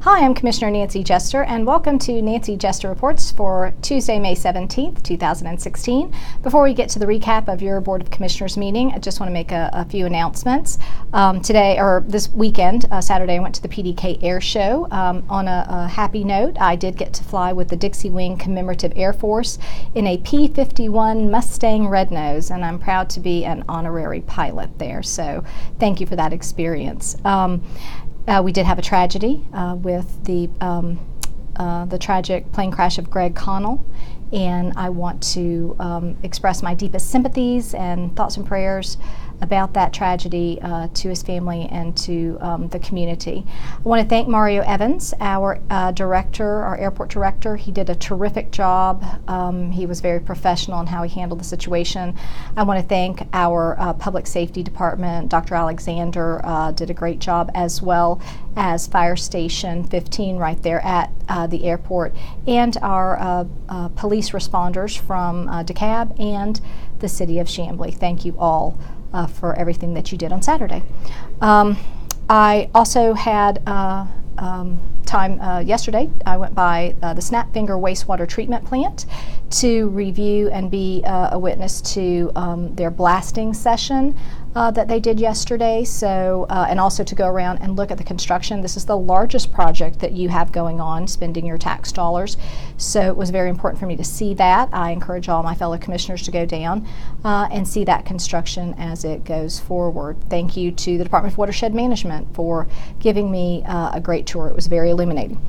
Hi, I'm Commissioner Nancy Jester, and welcome to Nancy Jester Reports for Tuesday, May 17th, 2016. Before we get to the recap of your Board of Commissioners meeting, I just want to make a few announcements. Today, or this weekend, Saturday, I went to the PDK Air Show. On a happy note, I did get to fly with the Dixie Wing Commemorative Air Force in a P-51 Mustang Red Nose, and I'm proud to be an honorary pilot there, so thank you for that experience. We did have a tragedy with the tragic plane crash of Greg Connell, and I want to express my deepest sympathies and thoughts and prayers about that tragedy to his family and to the community. I want to thank Mario Evans, our airport director. He did a terrific job. He was very professional in how he handled the situation. I want to thank our public safety department. Dr. Alexander did a great job, as well as Fire Station 15 right there at the airport, and our police responders from DeKalb and the city of Chamblee. Thank you all for everything that you did on Saturday. I also had time yesterday. I went by the Snapfinger wastewater treatment plant to review and be a witness to their blasting session that they did yesterday, so and also to go around and look at the construction. This is the largest project that you have going on, spending your tax dollars, so it was very important for me to see that. I encourage all my fellow commissioners to go down and see that construction as it goes forward. Thank you to the Department of Watershed Management for giving me a great tour. It was very illuminating.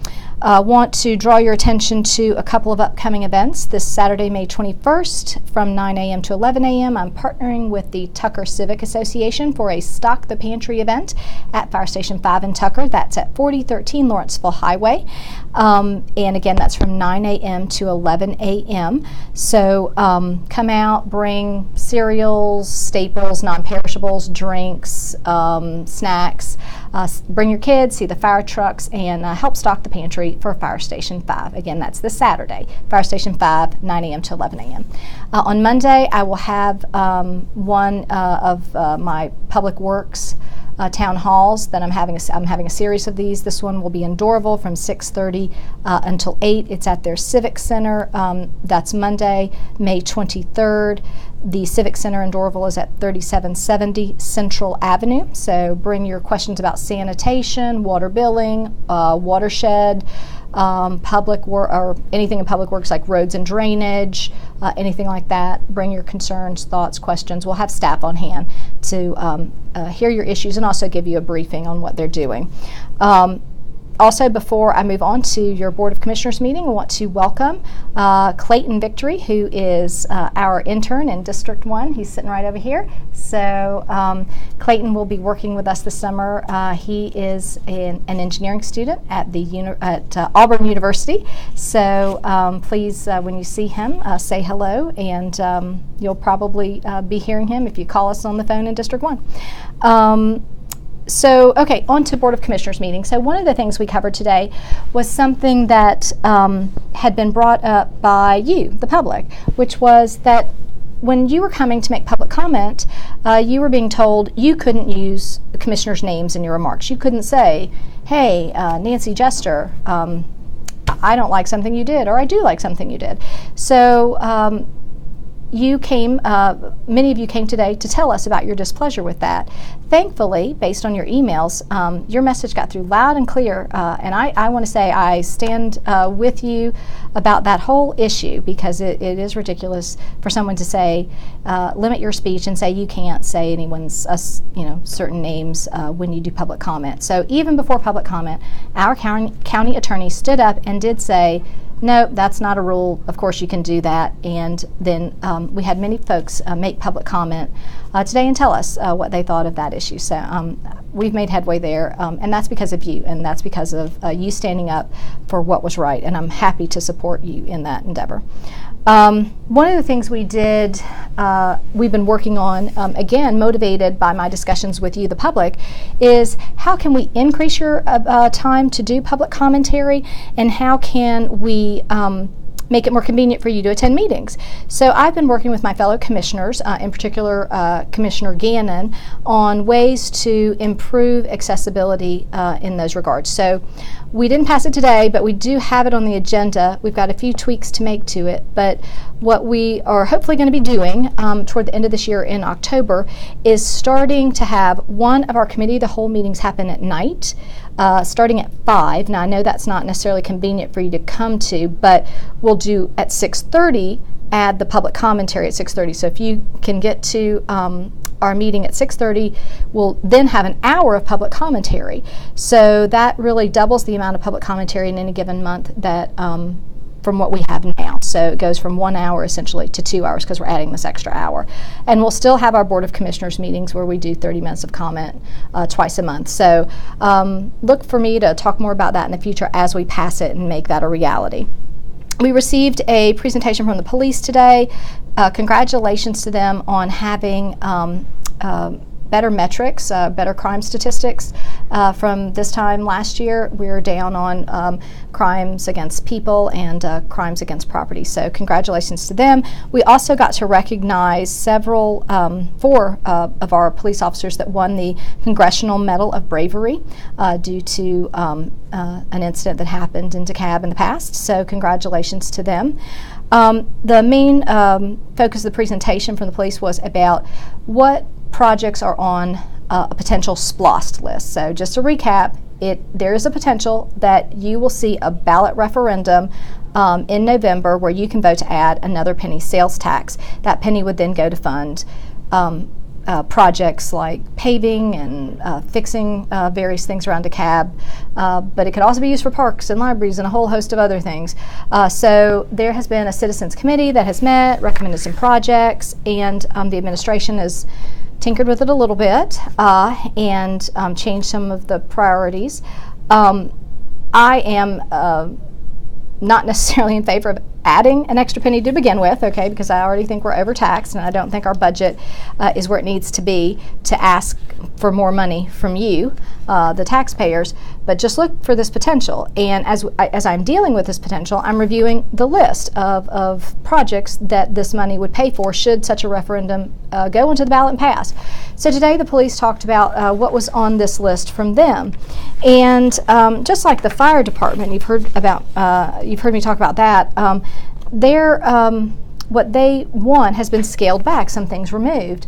Want to draw your attention to a couple of upcoming events. This Saturday, May 21st, from 9 a.m. to 11 a.m., I'm partnering with the Tucker Civic Association for a Stock the Pantry event at Fire Station 5 in Tucker. That's at 4013 Lawrenceville Highway. And again, that's from 9 a.m. to 11 a.m. So come out, bring cereals, staples, non-perishables, drinks, snacks. Bring your kids, see the fire trucks, and help stock the pantry for Fire Station 5. Again, that's this Saturday, Fire Station 5, 9 a.m. to 11 a.m. On Monday, I will have one of my public works town halls that I'm having a series of these. This one will be in Dorville from 6:30 until 8. It's at their Civic Center. That's Monday, May 23rd. The Civic Center in Dorville is at 3770 Central Avenue. So bring your questions about sanitation, water billing, watershed, public work, or anything in public works like roads and drainage, anything like that. Bring your concerns, thoughts, questions. We'll have staff on hand to hear your issues and also give you a briefing on what they're doing. Also, before I move on to your Board of Commissioners meeting, I want to welcome Clayton Victory, who is our intern in District 1. He's sitting right over here. So Clayton will be working with us this summer. He is an engineering student at Auburn University. So please, when you see him, say hello, and you'll probably be hearing him if you call us on the phone in District 1. So, okay, on to Board of Commissioners meeting. So one of the things we covered today was something that had been brought up by you, the public, which was that when you were coming to make public comment, you were being told you couldn't use the commissioners' names in your remarks. You couldn't say, hey, Nancy Jester, I don't like something you did, or I do like something you did. So you came, many of you came today to tell us about your displeasure with that. Thankfully, based on your emails, your message got through loud and clear, and I want to say I stand with you about that whole issue, because it is ridiculous for someone to say, limit your speech and say you can't say anyone's certain names when you do public comment. So even before public comment, our county attorney stood up and did say, no, that's not a rule. Of course you can do that. And then we had many folks make public comment today and tell us what they thought of that issue. So we've made headway there, and that's because of you, and that's because of you standing up for what was right, and I'm happy to support you in that endeavor. One of the things we did, we've been working on, again, motivated by my discussions with you, the public, is how can we increase your time to do public commentary, and how can we make it more convenient for you to attend meetings. So I've been working with my fellow commissioners, in particular Commissioner Gannon, on ways to improve accessibility in those regards. So we didn't pass it today, but we do have it on the agenda. We've got a few tweaks to make to it, but what we are hopefully going to be doing toward the end of this year in October is starting to have one of our committee of the whole meetings happen at night, starting at 5. Now I know that's not necessarily convenient for you to come to, but we'll do at 6:30, add the public commentary at 6:30. So if you can get to our meeting at 6:30, we'll then have an hour of public commentary. So that really doubles the amount of public commentary in any given month that from what we have now. So it goes from 1 hour essentially to 2 hours because we're adding this extra hour. And we'll still have our Board of Commissioners meetings where we do 30 minutes of comment twice a month. So look for me to talk more about that in the future as we pass it and make that a reality. We received a presentation from the police today. Congratulations to them on having better metrics, better crime statistics from this time last year. We're down on crimes against people and crimes against property. So congratulations to them. We also got to recognize four of our police officers that won the Congressional Medal of Bravery due to an incident that happened in DeKalb in the past. So congratulations to them. The main focus of the presentation from the police was about what projects are on a potential SPLOST list. So just to recap, there is a potential that you will see a ballot referendum in November where you can vote to add another penny sales tax. That penny would then go to fund projects like paving and fixing various things around DeKalb, but it could also be used for parks and libraries and a whole host of other things. So there has been a citizens committee that has met, recommended some projects, and the administration has tinkered with it a little bit and changed some of the priorities. I am not necessarily in favor of adding an extra penny to begin with, okay, because I already think we're overtaxed and I don't think our budget is where it needs to be to ask for more money from you, the taxpayers, but just look for this potential. And as I'm dealing with this potential, I'm reviewing the list of projects that this money would pay for should such a referendum go into the ballot and pass. So today the police talked about what was on this list from them. And just like the fire department, you've heard me talk about that, what they want has been scaled back. Some things removed.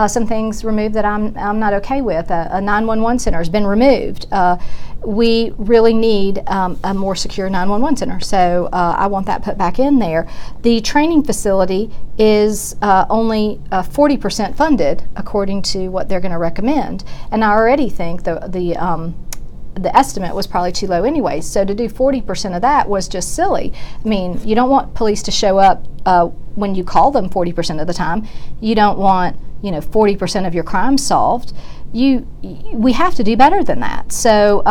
Some things removed that I'm not okay with. A 911 center has been removed. We really need a more secure 911 center, so I want that put back in there. The training facility is only 40% funded according to what they're going to recommend, and I already think the estimate was probably too low anyway, so to do 40% of that was just silly. I mean, you don't want police to show up when you call them 40% of the time. You don't want 40% of your crimes solved. We have to do better than that. So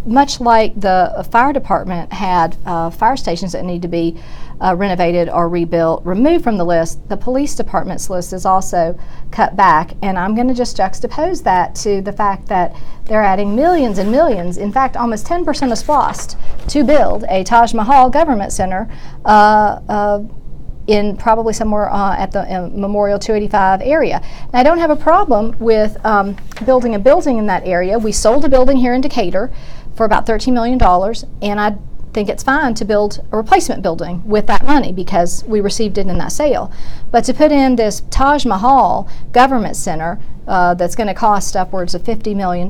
much like the fire department had fire stations that need to be renovated or rebuilt, removed from the list, the police department's list is also cut back. And I'm going to just juxtapose that to the fact that they're adding millions and millions, in fact almost 10% of SPLOST, to build a Taj Mahal government center in probably somewhere at the Memorial 285 area. And I don't have a problem with building a building in that area. We sold a building here in Decatur for about $13 million, and I think it's fine to build a replacement building with that money because we received it in that sale. But to put in this Taj Mahal government center that's going to cost upwards of $50 million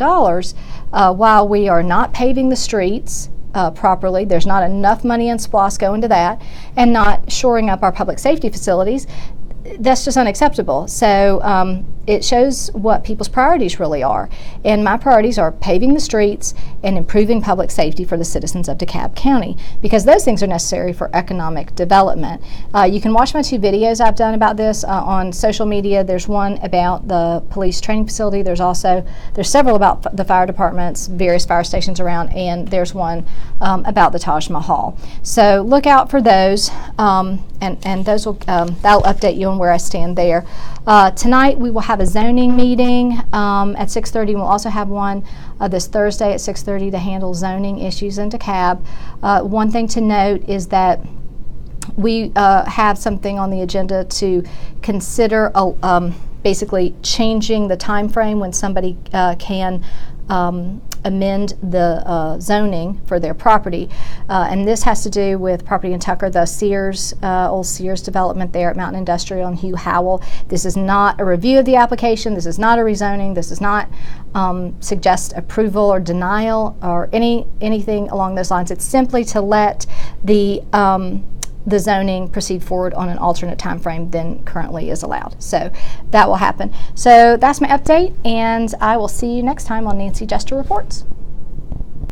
while we are not paving the streets properly, there's not enough money in SPLOST going to that, and not shoring up our public safety facilities, that's just unacceptable. So it shows what people's priorities really are. And my priorities are paving the streets and improving public safety for the citizens of DeKalb County, because those things are necessary for economic development. You can watch my 2 videos I've done about this on social media. There's one about the police training facility. There's several about the fire departments, various fire stations around, and there's one about the Taj Mahal. So look out for those, and those will that'll update you on where I stand there. Tonight we will have a zoning meeting at 6:30. We'll also have one this Thursday at 6:30 to handle zoning issues in DeKalb. One thing to note is that we have something on the agenda to consider basically changing the time frame when somebody can amend the zoning for their property, and this has to do with property in Tucker, the Sears, old Sears development there at Mountain Industrial and Hugh Howell. This is not a review of the application. This is not a rezoning. This does not suggest approval or denial or anything along those lines. It's simply to let the zoning proceed forward on an alternate time frame than currently is allowed. So that will happen. So that's my update, and I will see you next time on Nancy Jester Reports.